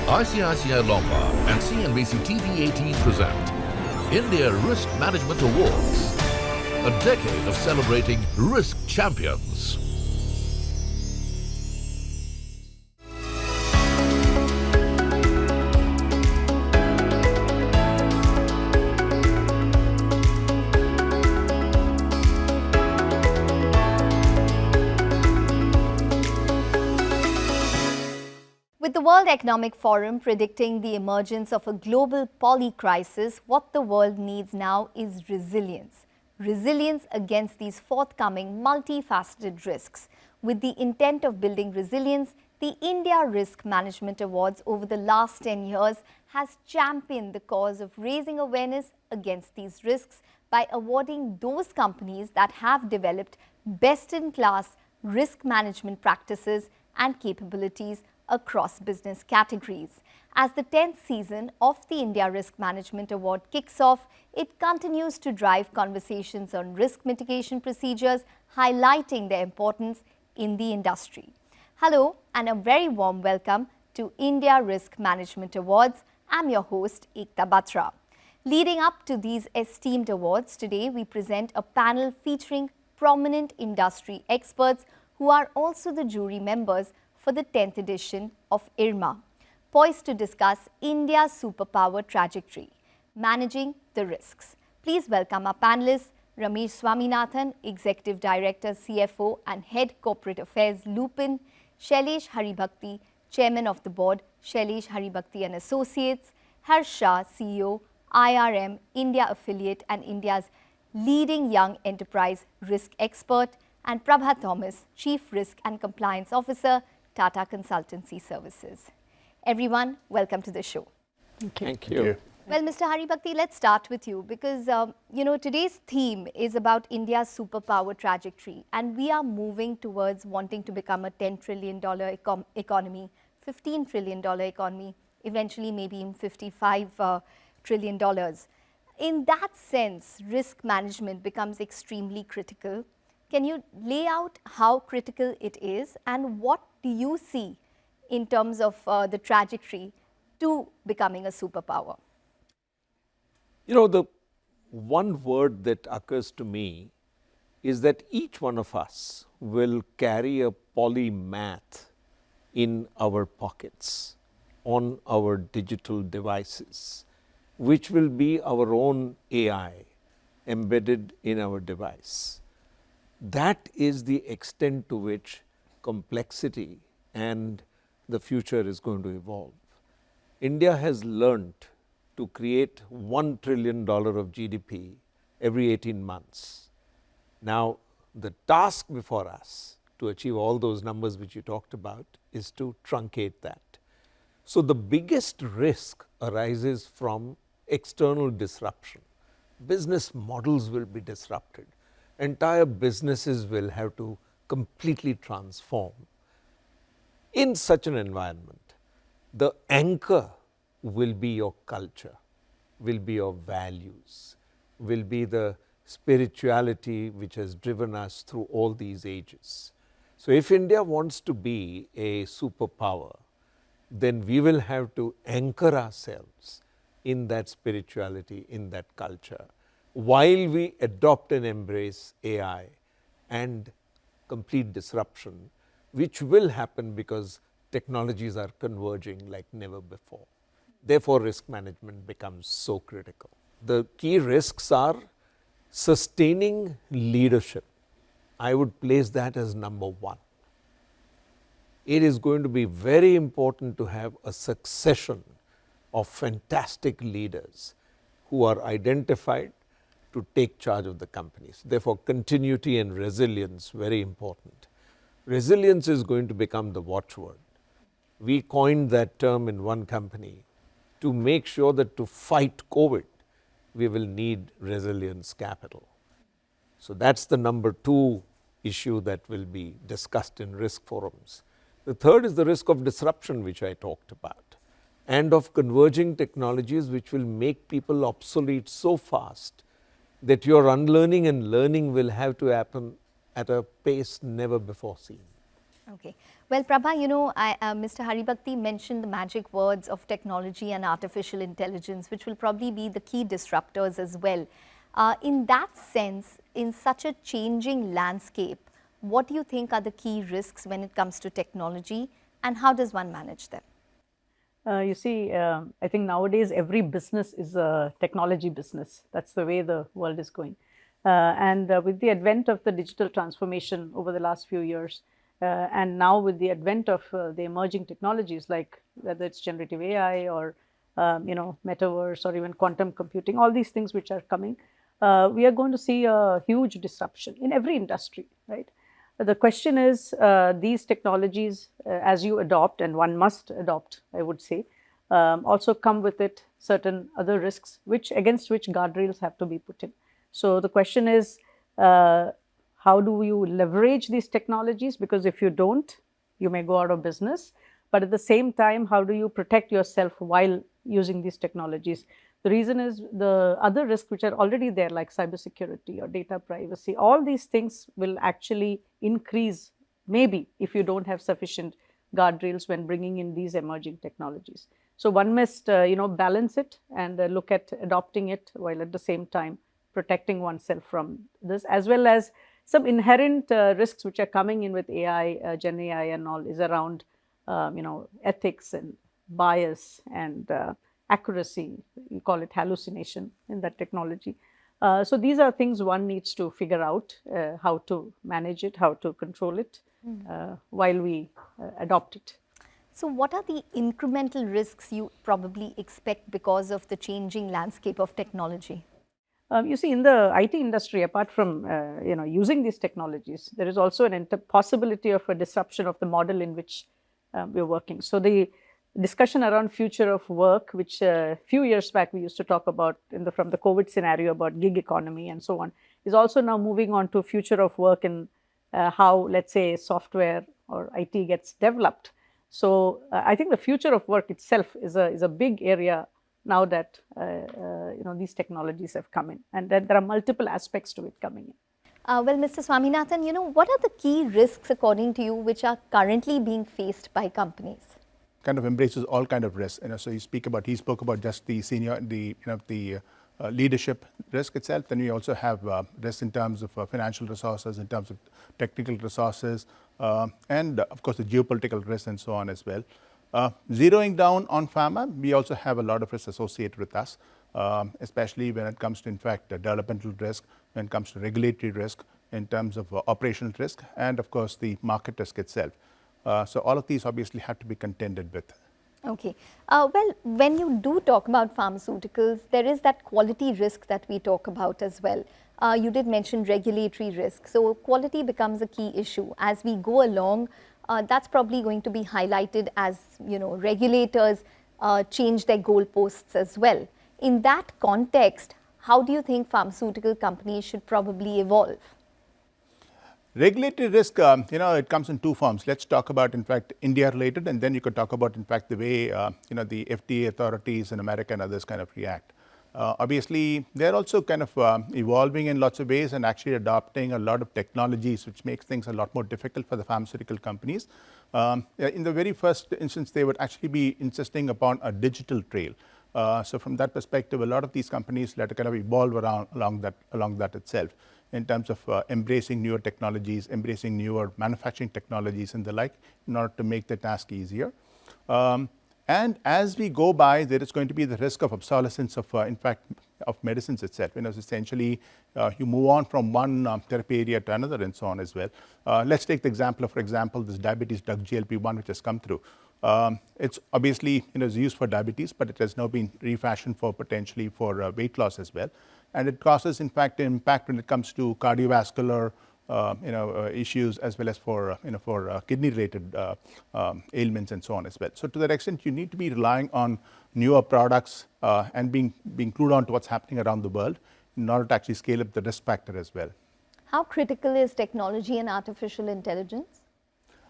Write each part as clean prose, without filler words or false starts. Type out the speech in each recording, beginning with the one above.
ICICI Lombard and CNBC-TV18 present India Risk Management Awards, a decade of celebrating risk champions. With the World Economic Forum predicting the emergence of a global poly crisis, what the world needs now is resilience. Resilience against these forthcoming multifaceted risks. With the intent of building resilience, the India Risk Management Awards over the last 10 years has championed the cause of raising awareness against these risks by awarding those companies that have developed best-in-class risk management practices and capabilities across business categories. As the 10th season of the India Risk Management Award kicks off, it continues to drive conversations on risk mitigation procedures, highlighting their importance in the industry. Hello and a very warm welcome to India Risk Management Awards. I'm your host, Ekta Batra. Leading up to these esteemed awards, today we present a panel featuring prominent industry experts who are also the jury members for the 10th edition of IRMA, poised to discuss India's superpower trajectory, managing the risks. Please welcome our panelists, Ramesh Swaminathan, Executive Director, CFO and Head Corporate Affairs, Lupin; Shailesh Haribhakti, Chairman of the Board, Shailesh Haribhakti and Associates; Hersh, Shah, CEO, IRM, India Affiliate and India's leading young enterprise risk expert; and Prabha Thomas, Chief Risk and Compliance Officer, Tata Consultancy Services. Everyone, welcome to the show. Thank you. Well, Mr. Haribhakti, let's start with you because, today's theme is about India's superpower trajectory, and we are moving towards wanting to become a $10 trillion economy, $15 trillion economy, eventually maybe in $55 trillion. In that sense, risk management becomes extremely critical. Can you lay out how critical it is and what do you see in terms of the trajectory to becoming a superpower? You know, the one word that occurs to me is that each one of us will carry a polymath in our pockets, on our digital devices, which will be our own AI embedded in our device. That is the extent to which complexity and the future is going to evolve. India has learned to create $1 trillion of GDP every 18 months. Now, the task before us to achieve all those numbers which you talked about is to truncate that. So, the biggest risk arises from external disruption. Business models will be disrupted. Entire businesses will have to completely transform. In such an environment, the anchor will be your culture, will be your values, will be the spirituality which has driven us through all these ages. So if India wants to be a superpower, then we will have to anchor ourselves in that spirituality, in that culture, while we adopt and embrace AI and complete disruption, which will happen because technologies are converging like never before. Therefore, risk management becomes so critical. The key risks are sustaining leadership. I would place that as number one. It is going to be very important to have a succession of fantastic leaders who are identified to take charge of the companies. Therefore, continuity and resilience, very important. Resilience is going to become the watchword. We coined that term in one company to make sure that to fight COVID, we will need resilience capital. So that's the number two issue that will be discussed in risk forums. The third is the risk of disruption, which I talked about, and of converging technologies which will make people obsolete so fast that your unlearning and learning will have to happen at a pace never before seen. Okay. Well, Prabha, Mr. Haribhakti mentioned the magic words of technology and artificial intelligence, which will probably be the key disruptors as well. In that sense, in such a changing landscape, what do you think are the key risks when it comes to technology, and how does one manage them? You see, I think nowadays every business is a technology business. That's the way the world is going. And with the advent of the digital transformation over the last few years, and now with the advent of the emerging technologies like whether it's generative AI or metaverse or even quantum computing, all these things which are coming, we are going to see a huge disruption in every industry, right? The question is, these technologies, as you adopt, and one must adopt, I would say, also come with it certain other risks, against which guardrails have to be put in. So the question is, how do you leverage these technologies? Because if you don't, you may go out of business. But at the same time, how do you protect yourself while using these technologies? The reason is the other risks which are already there, like cybersecurity or data privacy, all these things will actually increase, maybe, if you don't have sufficient guardrails when bringing in these emerging technologies. So one must, balance it and look at adopting it while at the same time protecting oneself from this, as well as some inherent risks which are coming in with AI, Gen AI and all, is around, ethics and bias and accuracy. You call it hallucination in that technology. So these are things one needs to figure out how to manage it, how to control it while we adopt it. So what are the incremental risks you probably expect because of the changing landscape of technology? You see, in the IT industry, apart from using these technologies, there is also an possibility of a disruption of the model in which we're working. So the discussion around future of work, which a few years back we used to talk about from the COVID scenario about gig economy and so on, is also now moving on to future of work and how, let's say, software or IT gets developed. So I think the future of work itself is a big area now that these technologies have come in, and that there are multiple aspects to it coming in. Well, Mr. Swaminathan, what are the key risks according to you which are currently being faced by companies? Kind of embraces all kind of risks. So he spoke about just the leadership risk itself. Then we also have risks in terms of financial resources, in terms of technical resources, and of course the geopolitical risks and so on as well. Zeroing down on pharma, we also have a lot of risks associated with us, especially when it comes to, in fact, developmental risk, when it comes to regulatory risk, in terms of operational risk, and of course the market risk itself. So all of these obviously have to be contended with. Okay. Well, when you do talk about pharmaceuticals, there is that quality risk that we talk about as well. You did mention regulatory risk. So quality becomes a key issue. As we go along, that's probably going to be highlighted as, regulators change their goalposts as well. In that context, how do you think pharmaceutical companies should probably evolve? Regulatory risk, it comes in two forms. Let's talk about, in fact, India related, and then you could talk about, in fact, the way, the FDA authorities in America and others kind of react. Obviously, they're also kind of evolving in lots of ways and actually adopting a lot of technologies, which makes things a lot more difficult for the pharmaceutical companies. In the very first instance, they would actually be insisting upon a digital trail. So from that perspective, a lot of these companies let kind of evolve along that itself, in terms of embracing newer technologies, embracing newer manufacturing technologies and the like, in order to make the task easier. And as we go by, there is going to be the risk of obsolescence of, in fact, of medicines itself. Essentially, you move on from one therapy area to another and so on as well. Let's take the example of, for example, this diabetes drug GLP-1, which has come through. It's obviously is used for diabetes, but it has now been refashioned for potentially for weight loss as well. And it causes, in fact, impact when it comes to cardiovascular issues, as well as for kidney-related ailments and so on as well. So to that extent, you need to be relying on newer products and being glued on to what's happening around the world in order to actually scale up the risk factor as well. How critical is technology and artificial intelligence?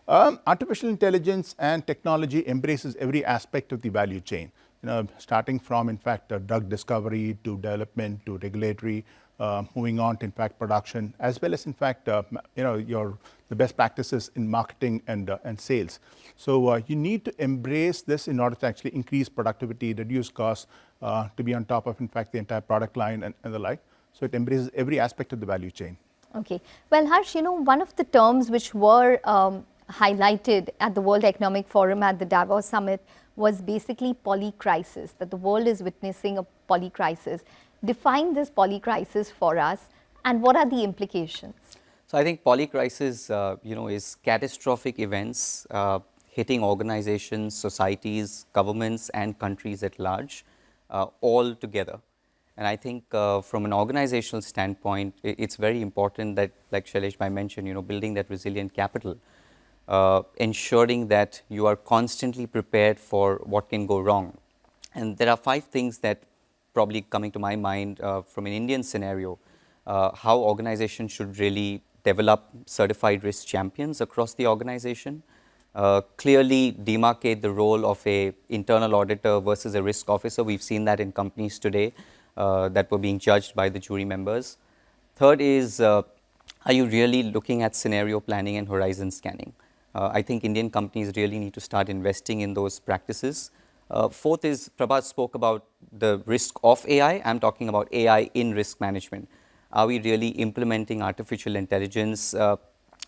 Artificial intelligence and technology embraces every aspect of the value chain. Starting from, in fact, drug discovery to development to regulatory, moving on to in fact production, as well as in fact the best practices in marketing and sales. So you need to embrace this in order to actually increase productivity, reduce costs, to be on top of in fact the entire product line and the like. So it embraces every aspect of the value chain. Okay. Well, Hersh, one of the terms which were highlighted at the World Economic Forum at the Davos Summit was basically polycrisis, that the world is witnessing a polycrisis. Define this polycrisis for us, and what are the implications? So I think polycrisis, is catastrophic events hitting organizations, societies, governments, and countries at large, all together. And I think from an organizational standpoint, it's very important that, like Shailesh mentioned, building that resilient capital, ensuring that you are constantly prepared for what can go wrong. And there are 5 things that probably coming to my mind from an Indian scenario, how organizations should really develop certified risk champions across the organization, clearly demarcate the role of a internal auditor versus a risk officer. We've seen that in companies today that were being judged by the jury members. Third is, are you really looking at scenario planning and horizon scanning? I think Indian companies really need to start investing in those practices. Fourth is, Prabha spoke about the risk of AI. I'm talking about AI in risk management. Are we really implementing artificial intelligence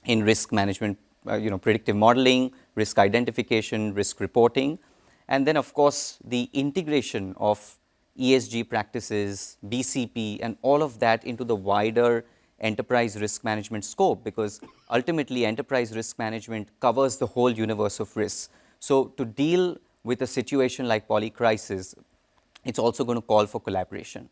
in risk management, predictive modeling, risk identification, risk reporting? And then, of course, the integration of ESG practices, BCP, and all of that into the wider enterprise risk management scope, because ultimately enterprise risk management covers the whole universe of risks. So to deal with a situation like polycrisis, it's also going to call for collaboration.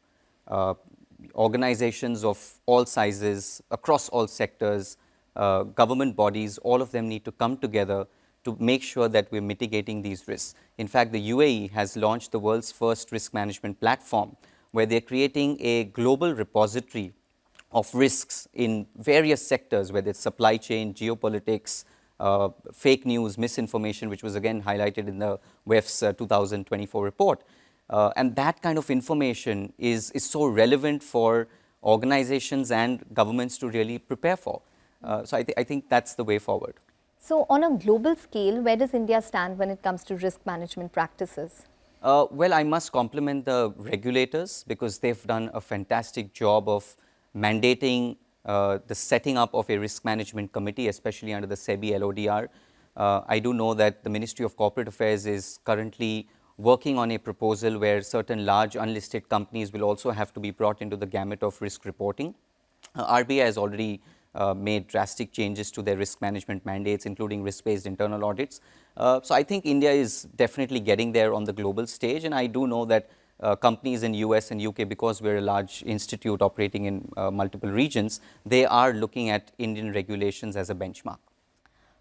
Organizations of all sizes, across all sectors, government bodies, all of them need to come together to make sure that we're mitigating these risks. In fact, the UAE has launched the world's first risk management platform, where they're creating a global repository of risks in various sectors, whether it's supply chain, geopolitics, fake news, misinformation, which was again highlighted in the WEF's 2024 report. And that kind of information is so relevant for organizations and governments to really prepare for. So I think that's the way forward. So on a global scale, where does India stand when it comes to risk management practices? Well, I must compliment the regulators, because they've done a fantastic job of mandating the setting up of a risk management committee, especially under the SEBI LODR. I do know that the Ministry of Corporate Affairs is currently working on a proposal where certain large unlisted companies will also have to be brought into the gamut of risk reporting. RBI has already made drastic changes to their risk management mandates, including risk-based internal audits. So I think India is definitely getting there on the global stage, and I do know that companies in US and UK, because we're a large institute operating in multiple regions, they are looking at Indian regulations as a benchmark.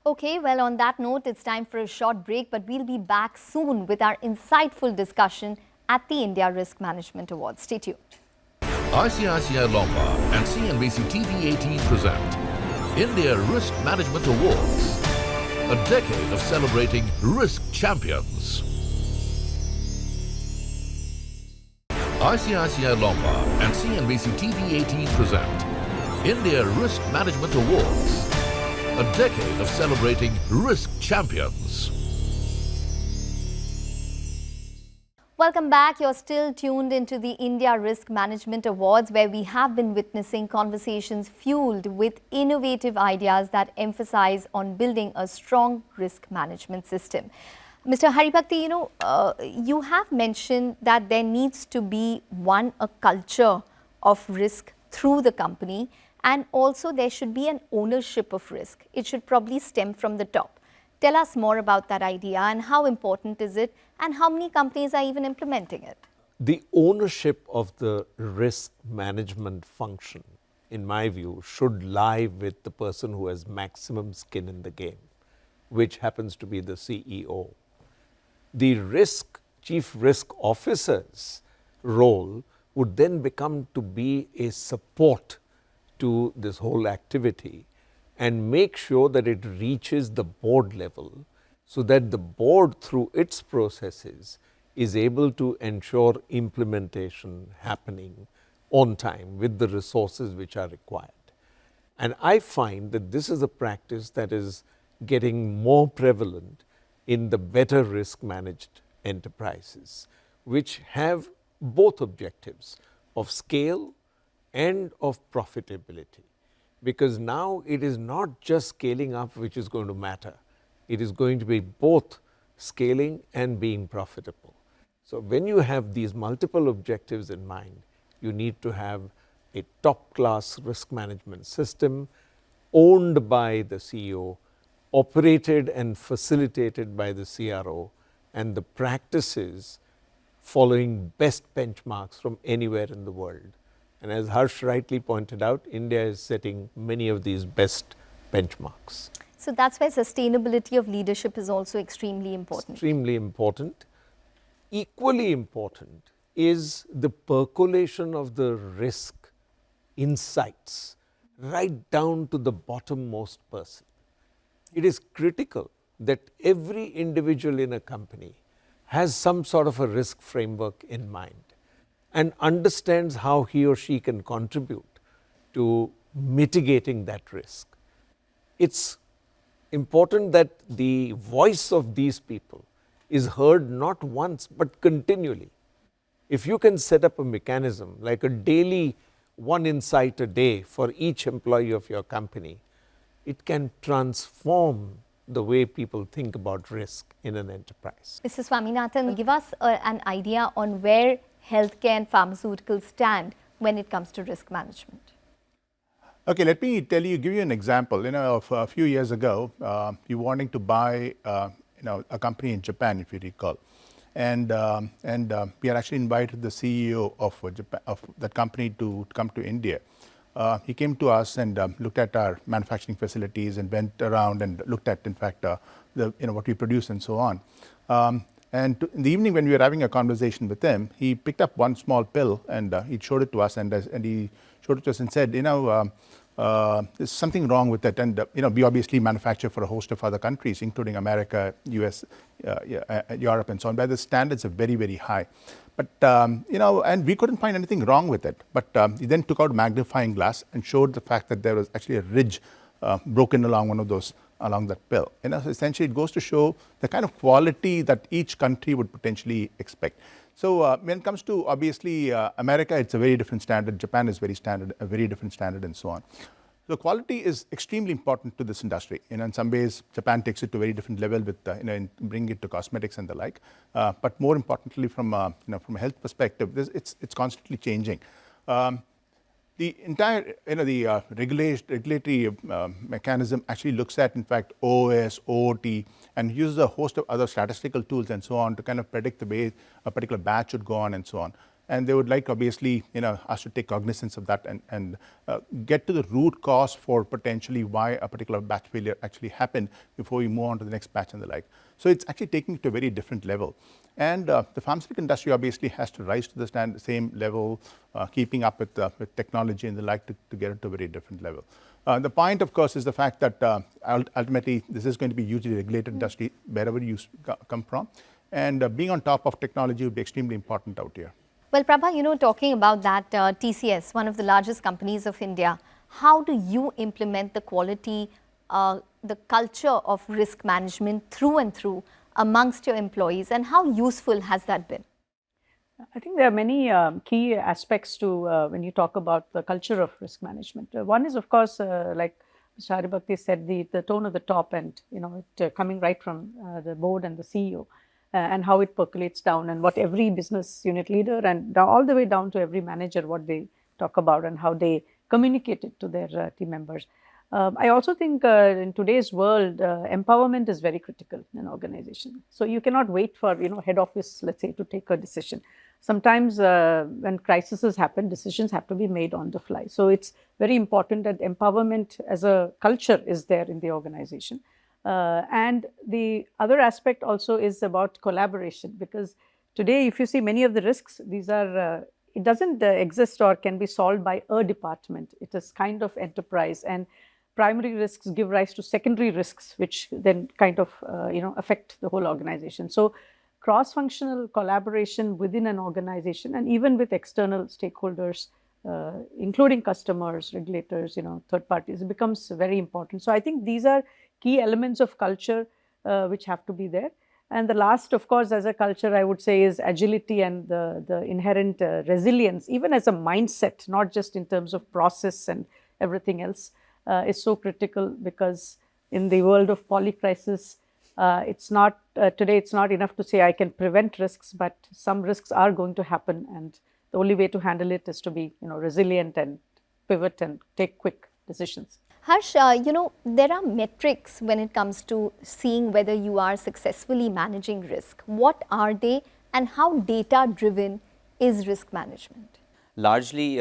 Okay, well, on that note, it's time for a short break, but we'll be back soon with our insightful discussion at the India Risk Management Awards. Stay tuned. ICICI Lombard and CNBC-TV18 present India Risk Management Awards, a decade of celebrating risk champions. ICICI Lombard and CNBC-TV18 present India Risk Management Awards, a decade of celebrating risk champions. Welcome back. You're still tuned into the India Risk Management Awards, where we have been witnessing conversations fueled with innovative ideas that emphasize on building a strong risk management system. Mr. Haribhakti, you have mentioned that there needs to be, a culture of risk through the company, and also there should be an ownership of risk. It should probably stem from the top. Tell us more about that idea, and how important is it, and how many companies are even implementing it? The ownership of the risk management function, in my view, should lie with the person who has maximum skin in the game, which happens to be the CEO. The chief risk officer's role would then become to be a support to this whole activity and make sure that it reaches the board level, so that the board, through its processes, is able to ensure implementation happening on time with the resources which are required. And I find that this is a practice that is getting more prevalent in the better risk managed enterprises, which have both objectives of scale and of profitability. Because now it is not just scaling up which is going to matter. It is going to be both scaling and being profitable. So when you have these multiple objectives in mind, you need to have a top class risk management system owned by the CEO, operated and facilitated by the CRO, and the practices following best benchmarks from anywhere in the world. And as Hersh rightly pointed out, India is setting many of these best benchmarks. So that's why sustainability of leadership is also extremely important. Extremely important. Equally important is the percolation of the risk insights right down to the bottommost person. It is critical that every individual in a company has some sort of a risk framework in mind and understands how he or she can contribute to mitigating that risk. It's important that the voice of these people is heard not once but continually. If you can set up a mechanism like a daily one insight a day for each employee of your company, it can transform the way people think about risk in an enterprise. Mr. Swaminathan, give us an idea on where healthcare and pharmaceuticals stand when it comes to risk management. Okay, let me give you an example. Of a few years ago, you wanting to buy, a company in Japan, if you recall, and we had actually invited the CEO of that company to come to India. He came to us and looked at our manufacturing facilities and went around and looked at, in fact, what we produce and so on. And in the evening, when we were having a conversation with him, he picked up one small pill and he showed it to us, and he showed it to us and said, there's something wrong with it. And we obviously manufacture for a host of other countries, including America, US, Europe, and so on, where the standards are very, very high. But and we couldn't find anything wrong with it. But he then took out a magnifying glass and showed the fact that there was actually a ridge broken along one of those, along that pill. So essentially, it goes to show the kind of quality that each country would potentially expect. So when it comes to, obviously, America, it's a very different standard. Japan is very standard, a very different standard, and so on. So quality is extremely important to this industry. In some ways, Japan takes it to a very different level with bringing it to cosmetics and the like. But more importantly, from a health perspective, it's constantly changing. The entire the regulatory mechanism actually looks at, in fact, OS, OOT, and uses a host of other statistical tools and so on to kind of predict the way a particular batch would go on and so on. And they would like, obviously, us to take cognizance of that and get to the root cause for potentially why a particular batch failure actually happened before we move on to the next batch and the like. So it's actually taking it to a very different level. And the pharmaceutical industry obviously has to rise to the same level, keeping up with technology and the like to get it to a very different level. The point, of course, is the fact that ultimately this is going to be hugely regulated industry wherever you come from. And being on top of technology would be extremely important out here. Well, Prabha, talking about that, TCS, one of the largest companies of India, how do you implement the quality, the culture of risk management through and through amongst your employees, and how useful has that been? I think there are many key aspects to when you talk about the culture of risk management. One is, of course, like Mr. Haribhakti said, the tone of the top and, it coming right from the board and the CEO. And how it percolates down, and what every business unit leader and all the way down to every manager, what they talk about and how they communicate it to their team members. I also think in today's world, empowerment is very critical in an organization. So you cannot wait for head office, let's say, to take a decision. Sometimes when crises happen, decisions have to be made on the fly. So it's very important that empowerment as a culture is there in the organization. And the other aspect also is about collaboration, because today, if you see many of the risks, these are, it doesn't exist or can be solved by a department. It is kind of enterprise, and primary risks give rise to secondary risks, which then kind of, affect the whole organization. So cross-functional collaboration within an organization and even with external stakeholders including customers, regulators, third parties, it becomes very important. So I think these are key elements of culture which have to be there. And the last, of course, as a culture, I would say, is agility and the inherent resilience, even as a mindset, not just in terms of process and everything else, is so critical, because in the world of polycrisis, it's not today, it's not enough to say I can prevent risks, but some risks are going to happen, and the only way to handle it is to be resilient and pivot and take quick decisions. Harsh, there are metrics when it comes to seeing whether you are successfully managing risk. What are they, and how data-driven is risk management? Largely,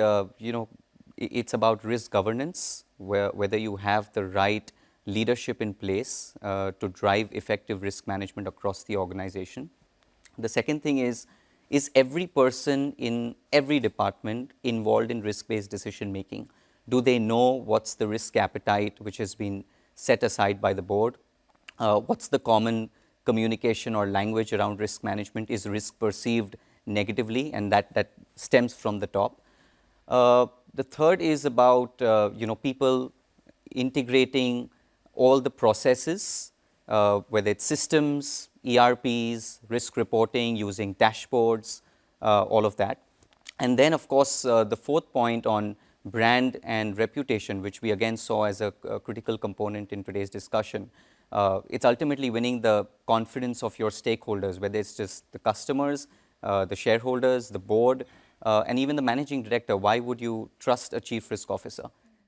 it's about risk governance, whether you have the right leadership in place to drive effective risk management across the organization. The second thing is every person in every department involved in risk-based decision making? Do they know what's the risk appetite which has been set aside by the board? What's the common communication or language around risk management? Is risk perceived negatively? And that stems from the top. The third is about people integrating all the processes, whether it's systems, ERPs, risk reporting, using dashboards, all of that. And then, of course, the fourth point on brand and reputation, which we again saw as a critical component in today's discussion. It's ultimately winning the confidence of your stakeholders, whether it's just the customers, the shareholders, the board, and even the managing director. Why would you trust a chief risk officer?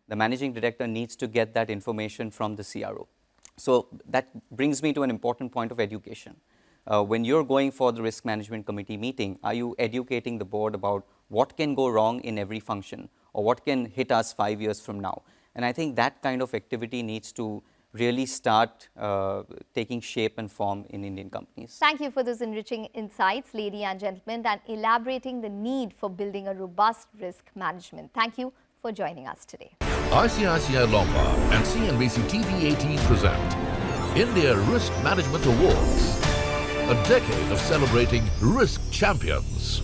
The managing director needs to get that information from the CRO. So that brings me to an important point of education. When you're going for the risk management committee meeting, are you educating the board about what can go wrong in every function, or what can hit us 5 years from now? And I think that kind of activity needs to really start taking shape and form in Indian companies. Thank you for those enriching insights, ladies and gentlemen, and elaborating the need for building a robust risk management. Thank you for joining us today. ICICI Lombard and CNBC-TV18 present India Risk Management Awards, a decade of celebrating risk champions.